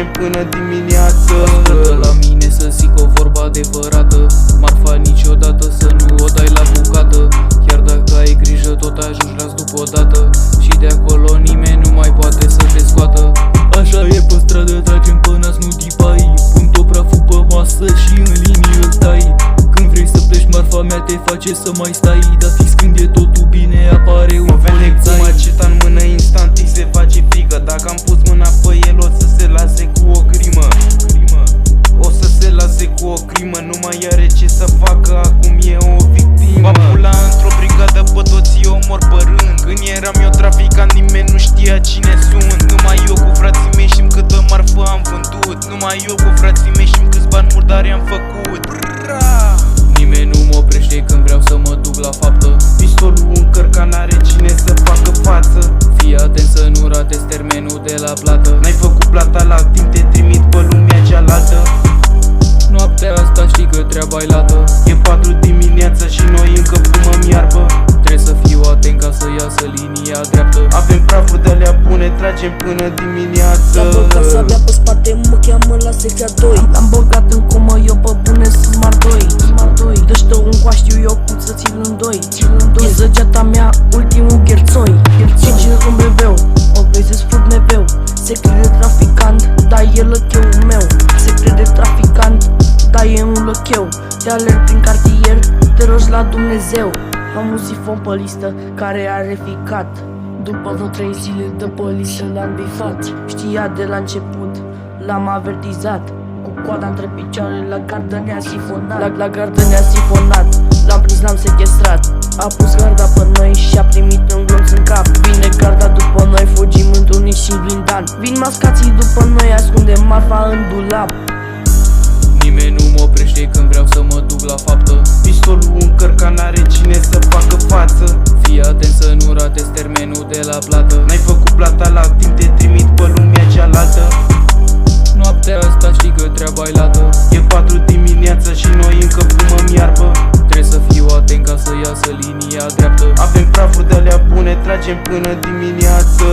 tragem până dimineață. Ascultă la mine să zic o vorbă adevărată, marfa niciodată să nu o dai la bucată. Chiar dacă ai grijă tot ajungi las după o dată, și de acolo nimeni nu mai poate să te scoată. Așa e pe stradă, tragem până nu dipai, pun tot praful pe masă și în linie îl tai. Când vrei să pleci marfa mea te face să mai stai, dar fix când e totul bine apare un polițai. Cu maceta în mână instant îi se face frică. Dacă am pus mâna pe el o să se lase cu o crimă. O să se lase cu o crimă, nu mai are ce să facă, acum e o victimă. M-am pula într-o brigadă, pe toți eu omor pe rând. Când eram eu traficant, nimeni nu știa cine sunt. Numai eu cu frații mei știm câtă marfă am vândut. Numai eu cu frații mei știm câți bani murdari am făcut. Nimeni nu mă oprește când vreau să mă duc la faptă. Pistolul încărcat, n-are cine să facă față. Fii atent să nu ratezi termenul de la plată. N-ai făcut plata la timp, te trimit pe lumea cealaltă. Noaptea asta știi că treaba-i lată. E 4 dimineața și noi încă fumăm iarbă. Trebuie să fiu atent ca să iasă linia dreaptă. Avem prafuri de-alea bune, tragem până dimineață. L-am băgat sabia pe spate, mă cheamă la secția 2. L-am băgat în comă, eu pe bune sunt smart 2. Dă-și-te un coa, știu eu cum să ți-l îndoi. E zăgeata mea, ultimul gherțoi. Cinci în rumbreveu, mă vezi sfrup neveu. Se crede traficant, dar e lăcheul meu. Se crede traficant, dar e un lăcheu. Te alerg prin cartier, te rogi la Dumnezeu. Am un sifon pe listă care are ficat. După vreo 3 zile de pe listă l-am bifat. Știa de la început, l-am avertizat. Cu coada între picioare la gardă ne-a sifonat. La gardă ne-a sifonat. L-am prins, l-am sequestrat. A pus garda pe noi și a primit un glonț în cap. Vine garda după noi, fugim într-un și blindan. Vin mascații după noi, ascundem marfa în dulap. Nimeni nu mă oprește când vreau să mă duc la faptă. Pistolul încărcat, n-are cine să facă față. Fii atent să nu ratezi termenul de la plată. N-ai făcut plata la timp, te trimit pe lumea cealaltă. Noaptea asta știi că treaba-i lată. E 4 dimineața și noi încă fumăm iarbă. Trebuie să fiu atent ca să iasă linia dreaptă. Avem prafuri de-alea bune, tragem până dimineață.